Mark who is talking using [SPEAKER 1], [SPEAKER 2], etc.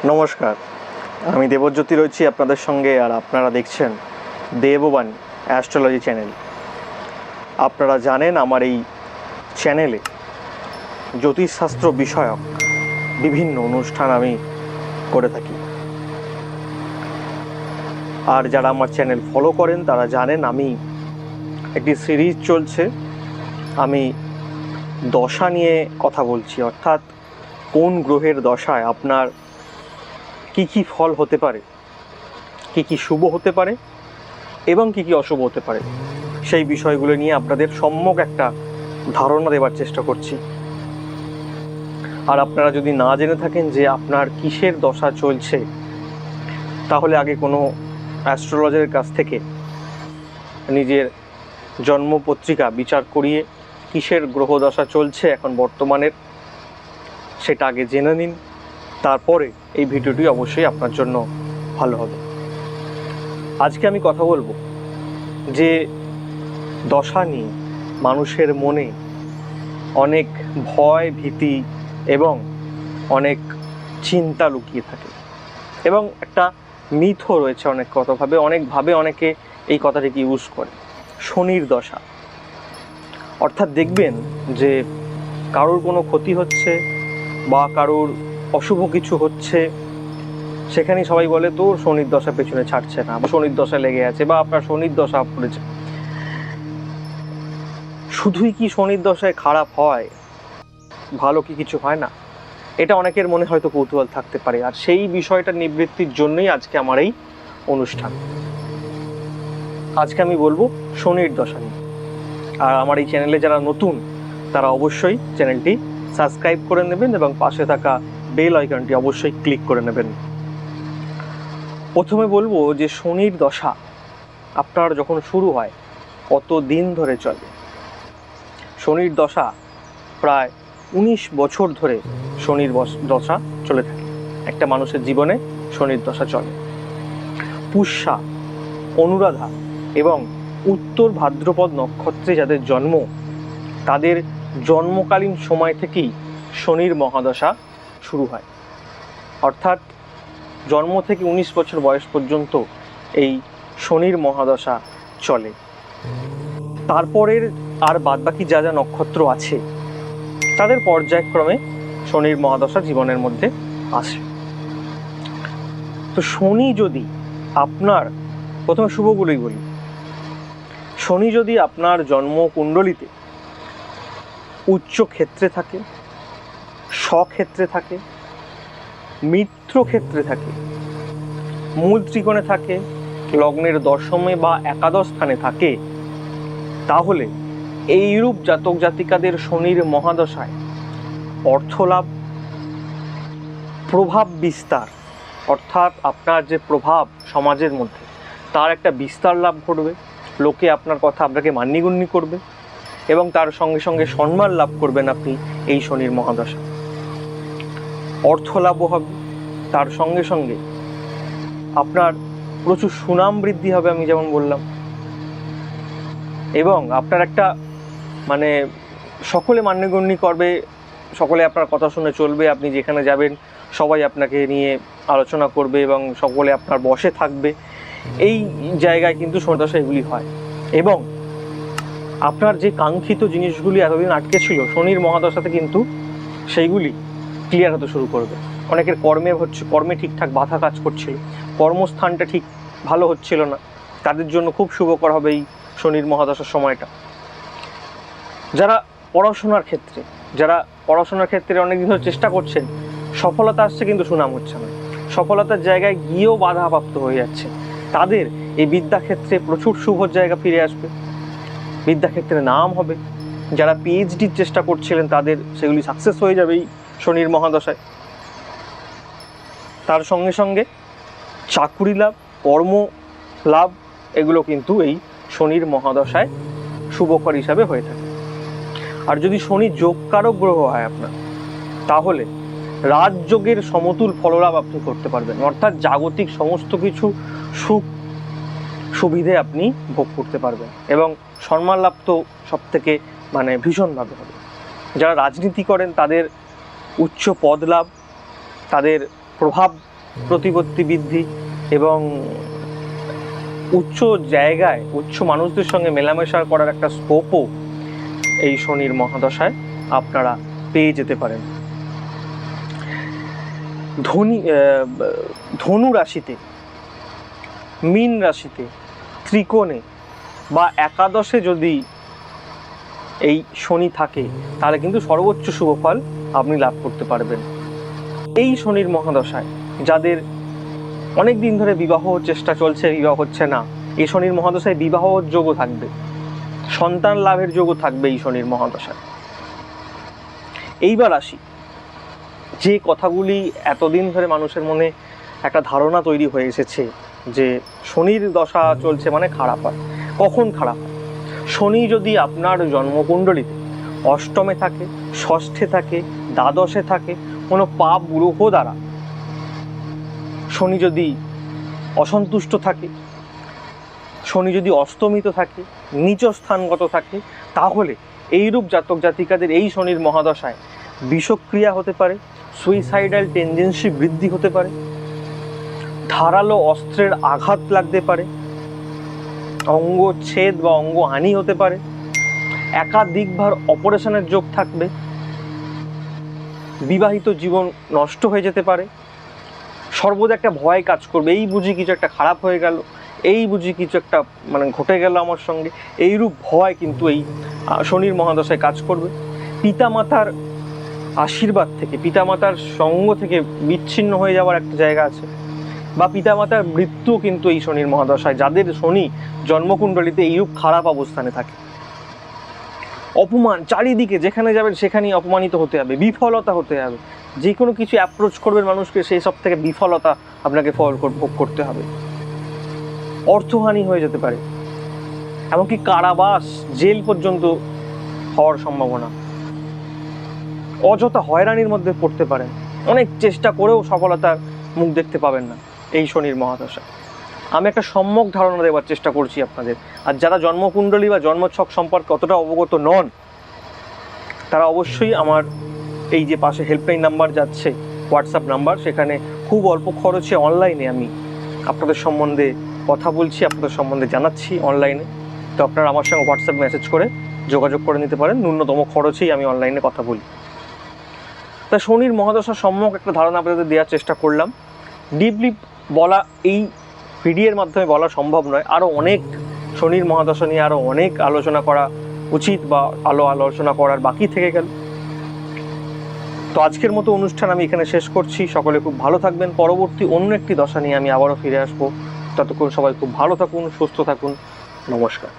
[SPEAKER 1] নমস্কার, আমি দেবজ্যোতি রয়েছি আপনাদের সঙ্গে, আর আপনারা দেখছেন দেববাণী অ্যাস্ট্রোলজি চ্যানেল। আপনারা জানেন আমার এই চ্যানেলে জ্যোতিষশাস্ত্র বিষয়ক বিভিন্ন অনুষ্ঠান আমি করে থাকি। আর যারা আমার চ্যানেল ফলো করেন তারা জানেন আমি একটি সিরিজ চলছে, আমি দশা নিয়ে কথা বলছি, অর্থাৎ কোন গ্রহের দশায় আপনার কি কি ফল হতে পারে, কি কি শুভ হতে পারে এবং কি কি অশুভ হতে পারে, সেই বিষয়গুলো নিয়ে আপনাদের সম্যক একটা ধারণা দেওয়ার চেষ্টা করছি। আর আপনারা যদি না জেনে থাকেন যে আপনার কিসের দশা চলছে, তাহলে আগে কোনো অ্যাস্ট্রোলজারের কাছ থেকে নিজের জন্মপত্রিকা বিচার করিয়ে কিসের গ্রহ দশা চলছে এখন বর্তমানের, সেটা আগে জেনে নিন। তারপরে এই ভিডিওটি অবশ্যই আপনার জন্য ভালো হবে। আজকে আমি কথা বলবো যে দশা নিয়ে মানুষের মনে অনেক ভয়, ভীতি এবং অনেক চিন্তা লুকিয়ে থাকে, এবং একটা মিথও রয়েছে অনেকভাবে অনেকে এই কথাটিকে ইউজ করে। শনির দশা, অর্থাৎ দেখবেন যে কারোর কোনো ক্ষতি হচ্ছে বা কারোর অশুভ কিছু হচ্ছে, সেখানেই সবাই বলে তোর শনির দশা পেছনে ছাড়ছে না, বা শনির দশা লেগে আছে, বা আপনার শনির দশা পড়েছে। শুধুই কি শনির দশায় খারাপ হয়, ভালো কি কিছু হয় না? এটা অনেকের মনে হয়তো কৌতূহল থাকতে পারে, আর সেই বিষয়টা নিবৃত্তির জন্যই আজকে আমার এই অনুষ্ঠান। আজকে আমি বলবো শনির দশা নিয়ে। আর আমার এই চ্যানেলে যারা নতুন তারা অবশ্যই চ্যানেলটি সাবস্ক্রাইব করে নেবেন এবং পাশে থাকা বেল আইকনটি অবশ্যই ক্লিক করে নেবেন। প্রথমে বলবো যে শনির দশা আপনার যখন শুরু হয় কত দিন ধরে চলে। শনির দশা প্রায় 19 বছর ধরে শনির দশা চলে থাকে। একটা মানুষের জীবনে শনির দশা চলে। পুষ্যা, অনুরাধা এবং উত্তর ভাদ্রপদ নক্ষত্রে যাদের জন্ম, তাদের জন্মকালীন সময় থেকেই শনির মহাদশা শুরু হয়। অর্থাৎ জন্ম থেকে 19 বছর বয়স পর্যন্ত এই শনির মহাদশা চলে। তারপরের আর বাদবাকি যা যা নক্ষত্র আছে তাদের পর্যায়ক্রমে শনির মহাদশা জীবনের মধ্যে আসে। তো শনি যদি আপনার, প্রথমে শুভগুলোই বলি, শনি যদি আপনার জন্মকুণ্ডলিতে উচ্চ ক্ষেত্রে থাকে, স্বক্ষেত্রে থাকে, মিত্র ক্ষেত্রে থাকে, মূল ত্রিকোণে থাকে, লগ্নের দশমে বা একাদশ স্থানে থাকে, তাহলে এইরূপ জাতক জাতিকাদের শনির মহাদশায় অর্থলাভ, প্রভাব বিস্তার, অর্থাৎ আপনার যে প্রভাব সমাজের মধ্যে তার একটা বিস্তার লাভ ঘটবে, লোকে আপনার কথা আপনাকে মান্যগণ্য করবে এবং তার সঙ্গে সঙ্গে সম্মান লাভ করবেন আপনি এই শনির মহাদশা। অর্থলাভও হবে, তার সঙ্গে সঙ্গে আপনার প্রচুর সুনাম বৃদ্ধি হবে, আমি যেমন বললাম, এবং আপনার একটা সকলে মান্যগণ্য করবে, সকলে আপনার কথা শুনে চলবে, আপনি যেখানে যাবেন সবাই আপনাকে নিয়ে আলোচনা করবে এবং সকলে আপনার বশে থাকবে। এই জায়গায় কিন্তু শনি দশা এগুলি হয়, এবং আপনার যে কাঙ্ক্ষিত জিনিসগুলি এতদিন আটকে ছিল শনির মহাদশাতে কিন্তু সেইগুলি ক্লিয়ার হতে শুরু করবে। অনেকের কর্মে ঠিকঠাক বাধা কাজ করছিল, কর্মস্থানটা ঠিক ভালো হচ্ছিল না, তাদের জন্য খুব শুভকর হবে এই শনির মহাদশার সময়টা। যারা পড়াশোনার ক্ষেত্রে অনেকদিন ধরে চেষ্টা করছেন, সফলতা আসছে কিন্তু সুনাম হচ্ছে না, সফলতার জায়গায় গিয়েও বাধাপ্রাপ্ত হয়ে যাচ্ছে, তাদের এই বিদ্যাক্ষেত্রে প্রচুর শুভ জায়গা ফিরে আসবে, বিদ্যাক্ষেত্রে নাম হবে। যারা পিএইচডির চেষ্টা করছিলেন তাদের সেগুলি সাকসেস হয়ে যাবে এই শনির মহাদশায়। তার সঙ্গে সঙ্গে চাকুরি লাভ, কর্ম লাভ, এগুলো কিন্তু এই শনির মহাদশায় শুভকর হিসাবে হয়ে থাকে। আর যদি শনি যোগকারক গ্রহ হয় আপনার, তাহলে রাজযোগের সমতুল ফললাভ আপনি করতে পারবেন, অর্থাৎ জাগতিক সমস্ত কিছু সুখ সুবিধে আপনি ভোগ করতে পারবেন, এবং সম্মান লাভ তো সব থেকে ভীষণভাবে হবে। যারা রাজনীতি করেন তাদের উচ্চ পদ লাভ, তাদের প্রভাব প্রতিপত্তি বৃদ্ধি এবং উচ্চ জায়গায় উচ্চ মানুষদের সঙ্গে মেলামেশা করার একটা স্কোপও এই শনির মহাদশায় আপনারা পেয়ে যেতে পারেন। ধনু রাশিতে, মীন রাশিতে, ত্রিকোণে বা একাদশে যদি এই শনি থাকে তাহলে কিন্তু সর্বোচ্চ শুভ ফল আপনি লাভ করতে পারবেন। এই শনির মহাদশায় যাদের অনেক দিন ধরে বিবাহ চেষ্টা চলছে, বিবাহ হচ্ছে না, এই শনির মহাদশায় বিবাহ যোগও থাকবে, সন্তান লাভের যোগও থাকবে এই শনির মহাদশায়। এইবার আসি, যে কথাগুলি এতদিন ধরে মানুষের মনে একটা ধারণা তৈরি হয়ে এসেছে যে শনির দশা চলছে মানে খারাপ হয়। কখন খারাপ হয়? শনি যদি আপনার জন্মকুণ্ডলিতে অষ্টমে থাকে, ষষ্ঠে থাকে, দ্বাদশে থাকে, কোনো পাপ গ্রহ দ্বারা শনি যদি অসন্তুষ্ট থাকে, শনি যদি অস্তমিত থাকে, নিচ স্থানগত থাকে, তাহলে এইরূপ জাতক জাতিকাদের এই শনির মহাদশায় বিষক্রিয়া হতে পারে, সুইসাইডাল টেন্ডেন্সি বৃদ্ধি হতে পারে, ধারালো অস্ত্রের আঘাত লাগতে পারে, অঙ্গচ্ছেদ বা অঙ্গহানি হতে পারে, একাধিকবার অপারেশনের যোগ থাকবে, বিবাহিত জীবন নষ্ট হয়ে যেতে পারে, সর্বদা একটা ভয় কাজ করবে, এই বুঝি কিছু একটা খারাপ হয়ে গেল, এই বুঝি কিছু একটা ঘটে গেল আমার সঙ্গে, এইরূপ ভয় কিন্তু এই শনির মহাদশায় কাজ করবে। পিতামাতার আশীর্বাদ থেকে, পিতামাতার সঙ্গ থেকে বিচ্ছিন্ন হয়ে যাওয়ার একটা জায়গা আছে, বা পিতামাতার মৃত্যু কিন্তু এই শনির মহাদশায়, যাদের শনি জন্মকুণ্ডলিতে এইরূপ খারাপ অবস্থানে থাকে। অপমান, চারিদিকে যেখানে যাবেন সেখানেই অপমানিত হতে হবে, বিফলতা হতে হবে, যে কোনো কিছু অ্যাপ্রোচ করবেন মানুষকে, সেই সব থেকে বিফলতা আপনাকে ভোগ করতে হবে। অর্থহানি হয়ে যেতে পারে, এমনকি কারাবাস, জেল পর্যন্ত হওয়ার সম্ভাবনা। অযথা হয়রানির মধ্যে পড়তে পারেন, অনেক চেষ্টা করেও সফলতার মুখ দেখতে পাবেন না এই শনির মহাদশা। আমি একটা সম্যক ধারণা দেওয়ার চেষ্টা করছি আপনাদের। আর যারা জন্মকুণ্ডলী বা জন্মছক সম্পর্কে অতটা অবগত নন, তারা অবশ্যই আমার এই যে পাশে হেল্পলাইন নাম্বার যাচ্ছে, হোয়াটসঅ্যাপ নাম্বার, সেখানে খুব অল্প খরচে অনলাইনে আমি আপনাদের সম্বন্ধে কথা বলছি, আপনাদের সম্বন্ধে জানাচ্ছি অনলাইনে। তো আপনারা আমার সঙ্গে হোয়াটসঅ্যাপ মেসেজ করে যোগাযোগ করে নিতে পারেন, ন্যূনতম খরচেই আমি অনলাইনে কথা বলি। তাই শনির মহাদশার সম্যক একটা ধারণা আপনাদের দেওয়ার চেষ্টা করলাম। ডিপলি বলা এই ভিডিওর মাধ্যমে বলা সম্ভব নয়, আরও অনেক শনির মহাদশা নিয়ে আরও অনেক আলোচনা করা উচিত বা আলোচনা করার বাকি থেকে গেল। তো আজকের মতো অনুষ্ঠান আমি এখানে শেষ করছি। সকলে খুব ভালো থাকবেন। পরবর্তী অন্য একটি দশা নিয়ে আমি আবারও ফিরে আসবো। ততক্ষণ সবাই খুব ভালো থাকুন, সুস্থ থাকুন। নমস্কার।